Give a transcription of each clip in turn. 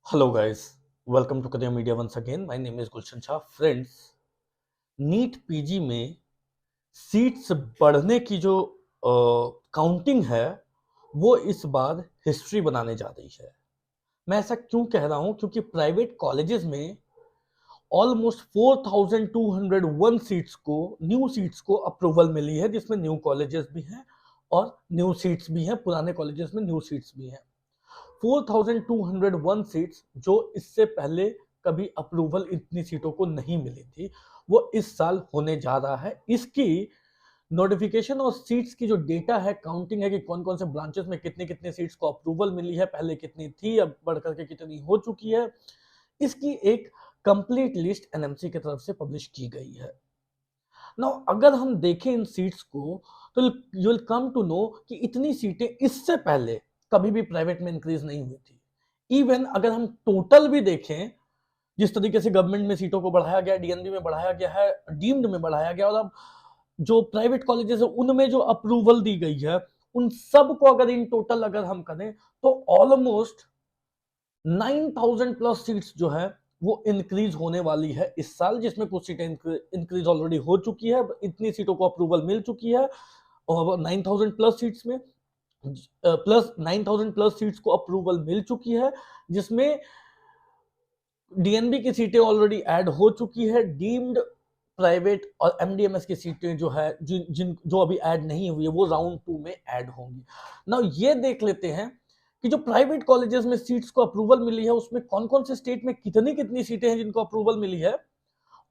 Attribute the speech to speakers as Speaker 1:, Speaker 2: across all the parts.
Speaker 1: Hello guys, welcome to Kadya Media once again. My name is Gulshan Shah. Friends, NEET PG में seats बढ़ने की जो counting है वो इस बार हिस्ट्री बनाने जा रही है। मैं ऐसा क्यों कह रहा हूं, क्योंकि प्राइवेट कॉलेजेस में ऑलमोस्ट 4201 सीट्स को न्यू सीट्स को अप्रूवल मिली है, जिसमें न्यू कॉलेजेस भी हैं और न्यू सीट्स भी हैं, पुराने कॉलेजेस में न्यू सीट्स भी हैं। 4201 सीट्स जो इससे पहले कभी अप्रूवल इतनी सीटों को नहीं मिली थी, वो इस साल होने जा रहा है। इसकी नोटिफिकेशन और सीट्स की जो डेटा है, काउंटिंग है कि कौन कौन से ब्रांचेस में कितनी कितनी सीट्स को अप्रूवल मिली है, पहले कितनी थी, अब बढ़कर के कितनी हो चुकी है, इसकी एक कंप्लीट लिस्ट एनएमसी की तरफ से पब्लिश की गई है। नाउ अगर हम देखें इन सीट्स को तो you will come to know कि इतनी सीटें इससे पहले कभी भी प्राइवेट में इंक्रीज नहीं हुई थी। इवन अगर हम टोटल भी देखें, जिस तरीके से गवर्नमेंट में सीटों को बढ़ाया गया, डीएनबी में बढ़ाया गया है, डीम्ड में बढ़ाया गया, और अब जो प्राइवेट कॉलेजेस है उनमें जो अप्रूवल दी गई है, उन सब को अगर इन टोटल अगर हम करें तो ऑलमोस्ट 9000 प्लस सीट्स जो है वो इंक्रीज होने वाली है इस साल, जिसमें कुछ सीटें इंक्रीज ऑलरेडी हो चुकी है, इतनी सीटों को अप्रूवल मिल चुकी है। और 9000 प्लस सीट्स में प्लस 9000 प्लस सीट्स को अप्रूवल मिल चुकी है, जिसमें डीएनबी की सीटें ऑलरेडी ऐड हो चुकी है, डीम्ड प्राइवेट और एमडीएमएस की सीटें जो है जिन जो अभी ऐड नहीं हुई है वो राउंड 2 में ऐड होंगी। ना ये देख लेते हैं कि जो प्राइवेट कॉलेजेस में सीट्स को अप्रूवल मिली है उसमें कौन कौन से स्टेट में कितनी कितनी सीटें हैं जिनको अप्रूवल मिली है,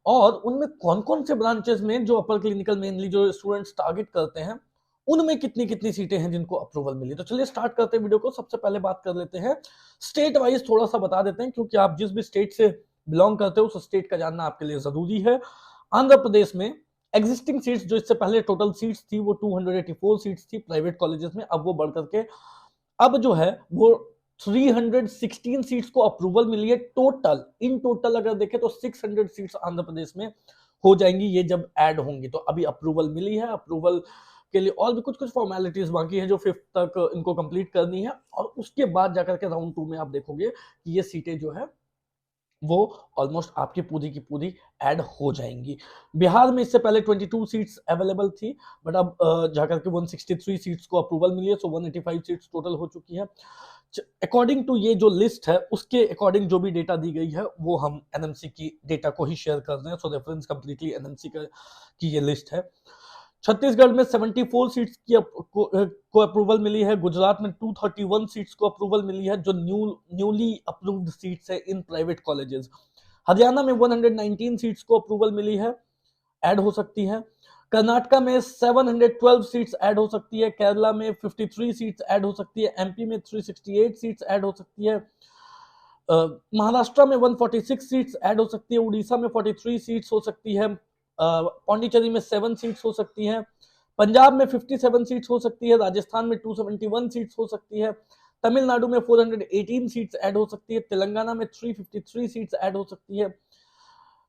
Speaker 1: और उनमें कौन कौन से ब्रांचेस में जो अपर क्लिनिकल मेनली जो स्टूडेंट्स टारगेट करते हैं उनमें कितनी कितनी सीटें हैं जिनको अप्रूवल मिली। तो चलिए स्टार्ट करते हैं वीडियो को। सबसे पहले बात कर लेते हैं स्टेट वाइज, थोड़ा सा बता देते हैं क्योंकि आप जिस भी स्टेट से बिलोंग करते हो उस स्टेट का जानना आपके लिए जरूरी है। आंध्र प्रदेश में एग्जिस्टिंग सीट्स जो इससे पहले टोटल सीट्स थी वो 284 सीट्स थी प्राइवेट कॉलेजेस में, अब वो बढ़ करके अब जो है वो 316 सीट्स को अप्रूवल मिली है। टोटल इन टोटल अगर देखें तो 600 सीट्स आंध्र प्रदेश में हो जाएंगी, ये जब ऐड होंगी। तो अभी अप्रूवल मिली है, अप्रूवल के लिए और भी कुछ कुछ फॉर्मेलिटीज बाकी है जो 5th तक इनको कंप्लीट करनी है, और उसके बाद जाकर के राउंड 2 में आप देखोगे कि ये सीटें जो है वो ऑलमोस्ट आपकी पूरी की पूरी ऐड हो जाएंगी। बिहार में इससे पहले 22 सीट्स अवेलेबल थी, बट अब जाकर के 163 सीट्स को अप्रूवल मिली है, सो 185 सीट्स टोटल हो चुकी है। अकॉर्डिंग टू ये जो लिस्ट है उसके अकॉर्डिंग जो भी डेटा दी गई है वो हम एनएमसी की डेटा को ही शेयर कर रहे हैं, सो रेफरेंस कंप्लीटली एनएमसी की ये लिस्ट है। छत्तीसगढ़ में 74 सीट्स को अप्रूवल मिली है, गुजरात में 231 सीट्स को अप्रूवल मिली है जो न्यूली अप्रूव्ड सीट्स है इन प्राइवेट कॉलेजेस। हरियाणा में 119 सीट्स को अप्रूवल मिली है, ऐड हो सकती है। कर्नाटका में 712 सीट्स ऐड हो सकती है, केरला में 53 सीट्स ऐड हो सकती है, एमपी में 368 सीट्स ऐड हो सकती है, महाराष्ट्र में 146 सीट्स ऐड हो सकती है, उड़ीसा में 43 सीट्स हो सकती है, पौंडीचेरी में 7 सीट्स हो सकती हैं, पंजाब में 57 सीट्स हो सकती है, राजस्थान में 271 सीट्स हो सकती है, तमिलनाडु में 418 सीट्स ऐड हो सकती है, तेलंगाना में 353 सीट्स ऐड हो सकती है,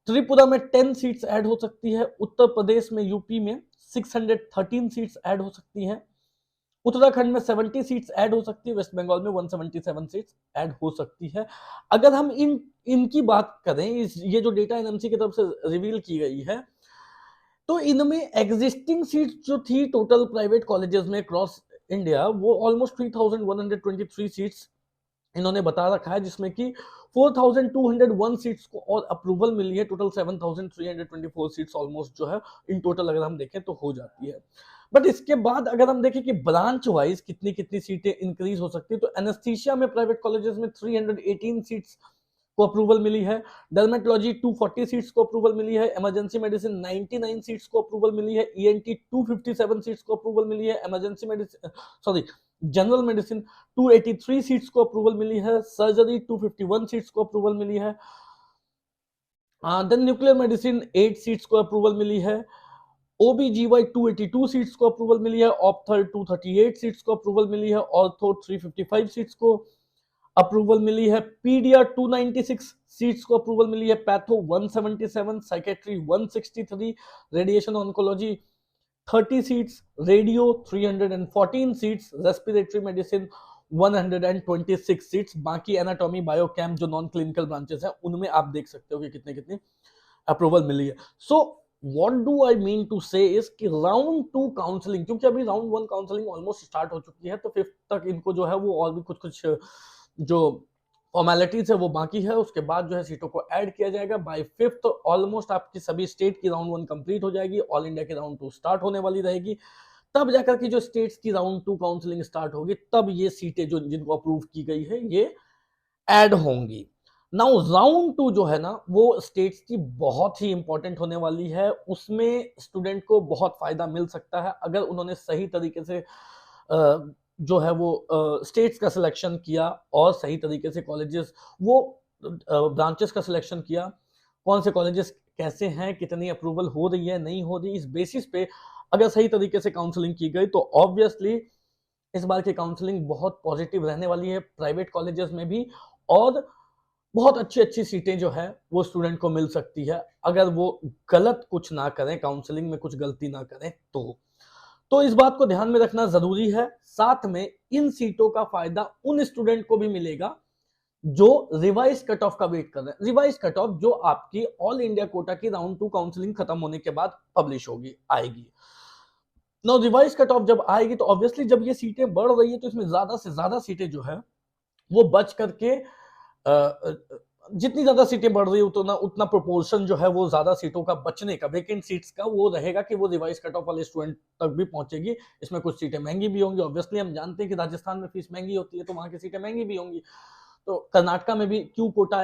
Speaker 1: त्रिपुरा में 10 सीट्स ऐड हो सकती है, उत्तर प्रदेश में यूपी में 613 सीट्स ऐड हो सकती हैं, उत्तराखंड में 70 सीट्स ऐड हो सकती है, वेस्ट बंगाल में 177 सीट्स ऐड हो सकती है। अगर हम इनकी बात करें, ये जो डेटा एनएमसी की तरफ से रिवील की गई है, तो इनमें एग्जिस्टिंग सीट्स जो थी टोटल प्राइवेट कॉलेजेस में क्रॉस इंडिया वो ऑलमोस्ट 3123 सीट्स इन्होंने बता रखा है, जिसमें कि 4201 सीट्स को और अप्रूवल मिली है। टोटल 7324 सीट्स ऑलमोस्ट जो है इन टोटल अगर हम देखें तो हो जाती है। बट इसके बाद अगर हम देखें कि ब्रांच वाइज कितनी कितनी सीटें इंक्रीज हो सकती है, तो एनेस्थीसिया में प्राइवेट कॉलेजेस में 318 सीट्स को अप्रूवल मिली है, डर्मेटोलॉजी 240 सीट्स को अप्रूवल मिली है, इमरजेंसी मेडिसिन 99 सीट्स को अप्रूवल मिली है, ईएनटी 257 सीट्स को अप्रूवल मिली है, emergency medicine general medicine 283 seats को अप्रूवल मिली है, सर्जरी 251 सीट्स को अप्रूवल मिली है, देन न्यूक्लियर मेडिसिन 8 सीट्स को अप्रूवल मिली है, ओबीजीवाई 282 सीट्स को अप्रूवल मिली है, ऑप्थर 238 सीट्स को अप्रूवल मिली है, ऑर्थो 355 सीट्स को अप्रूवल मिली है, पीडिया 296 सीट्स को अप्रूवल मिली है, patho 177, psychiatry 163, radiation oncology 30 seats, radio 314 seats, respiratory medicine 126 seats. बाकी एनाटॉमी, बायोकेम जो नॉन क्लिनिकल ब्रांचेस हैं उनमें आप देख सकते हो कि कितने कितनी अप्रूवल मिली है। So what do I mean to say is कि राउंड 2 काउंसलिंग, क्योंकि अभी राउंड 1 काउंसलिंग ऑलमोस्ट स्टार्ट हो चुकी है, तो 5th तक इनको जो है वो और भी कुछ कुछ जो फॉर्मेलिटीज है वो बाकी है। उसके बाद जो है सीटों को ऐड किया जाएगा। बाय 5th ऑलमोस्ट आपकी सभी स्टेट की राउंड 1 कंप्लीट हो जाएगी, ऑल इंडिया की राउंड 2 स्टार्ट होने वाली रहेगी। तब जाकर की जो स्टेट्स की राउंड 2 काउंसलिंग स्टार्ट होगी, तब ये सीटें जो जिनको अप्रूव की गई है ये ऐड होंगी। नाउ राउंड 2 जो है ना वो स्टेट्स की बहुत ही इंपॉर्टेंट होने वाली है। उसमें स्टूडेंट को बहुत फायदा मिल सकता है अगर उन्होंने सही तरीके से जो है वो स्टेट्स का सिलेक्शन किया और सही तरीके से कॉलेजेस वो ब्रांचेस का सिलेक्शन किया, कौन से कॉलेजेस कैसे हैं, कितनी अप्रूवल हो रही है नहीं हो रही, इस बेसिस पे अगर सही तरीके से काउंसलिंग की गई तो ऑब्वियसली इस बार की काउंसलिंग बहुत पॉजिटिव रहने वाली है प्राइवेट कॉलेजेस में भी, और बहुत अच्छी अच्छी सीटें जो है वो स्टूडेंट को मिल सकती है अगर वो गलत कुछ ना करें, काउंसलिंग में कुछ गलती ना करें तो इस बात को ध्यान में रखना जरूरी है। साथ में इन सीटों का फायदा उन स्टूडेंट को भी मिलेगा जो रिवाइज कट ऑफ का वेट कर रहे हैं। रिवाइज कट ऑफ जो आपकी ऑल इंडिया कोटा की राउंड 2 काउंसलिंग खत्म होने के बाद पब्लिश होगी, आएगी। नो रिवाइज कट ऑफ जब आएगी तो ऑब्वियसली जब ये सीटें बढ़ रही है तो इसमें ज्यादा से ज्यादा सीटें जो है वो बच करके जितनी ज्यादा सीटें बढ़ रही है उतना प्रोपोर्शन जो है वो ज्यादा सीटों का बचने का, वेकेंट सीट्स का वो रहेगा कि वो रिवाइज कट ऑफ वाले स्टूडेंट तक भी पहुंचेगी। इसमें कुछ सीटें महंगी भी होंगी, ऑब्वियसली हम जानते हैं कि राजस्थान में फीस महंगी होती है तो वहां की सीटें महंगी भी होंगी। तो कर्नाटका में भी क्यों कोटा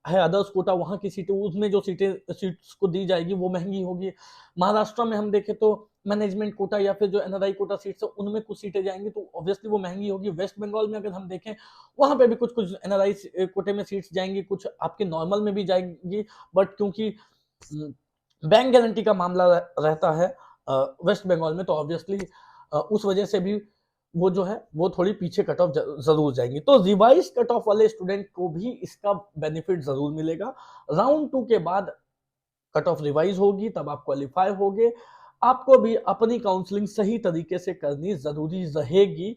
Speaker 1: है, अदर्स कोटा, वहां की सीटें, उसमें जो सीट्स को दी जाएगी वो महंगी होगी। महाराष्ट्र में हम देखें तो मैनेजमेंट कोटा या फिर जो एनआरआई कोटा सीट्स है उनमें कुछ सीटें जाएंगी तो ऑब्वियसली वो महंगी होगी। वेस्ट बंगाल में अगर हम देखें वहां पे भी कुछ कुछ एनआरआई कोटे में सीट्स जाएंगी, कुछ आपके नॉर्मल में भी जाएंगी, बट क्योंकि बैंक गारंटी का मामला रहता है वेस्ट बंगाल में तो ऑब्वियसली उस वजह से भी वो जो है वो थोड़ी पीछे कट ऑफ जरूर जाएंगी। तो रिवाइज कट ऑफ वाले स्टूडेंट को भी इसका बेनिफिट जरूर मिलेगा। राउंड 2 के बाद कट ऑफ रिवाइज होगी, तब आप क्वालिफाई होगे। आपको भी अपनी काउंसलिंग सही तरीके से करनी जरूरी रहेगी,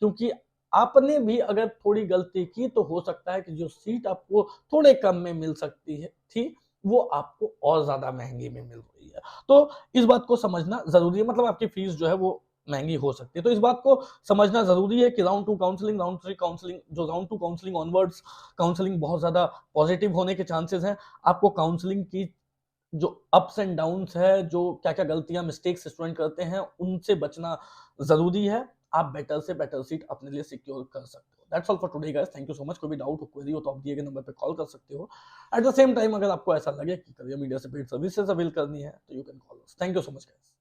Speaker 1: क्योंकि आपने भी अगर थोड़ी गलती की तो हो सकता है कि जो सीट आपको थोड़े कम में मिल सकती है थी वो आपको और ज्यादा महंगी में मिल रही है। तो इस बात को समझना जरूरी है, मतलब आपकी फीस जो है वो महंगी हो सकती है। तो इस बात को समझना जरूरी है कि राउंड 2 काउंसलिंग, राउंड 3 काउंसलिंग, जो राउंड 2 काउंसलिंग ऑनवर्ड्स काउंसलिंग बहुत ज्यादा पॉजिटिव होने के चांसेस हैं। आपको काउंसलिंग की जो अप्स एंड डाउन्स है, जो क्या क्या गलतियां मिस्टेक्स स्टूडेंट करते हैं उनसे बचना जरूरी है। आप बेटर से बेटर सीट अपने लिए सिक्योर कर सकते हो। That's all for today guys, thank you so much. कोई भी डाउट हो, क्वेरी हो तो आप दिए गए नंबर पे कॉल कर सकते हो। एट द सेम टाइम अगर आपको ऐसा लगे कि करियर मीडिया से पेड सर्विसेज अवेल करनी है तो you can call us. Thank you so much guys.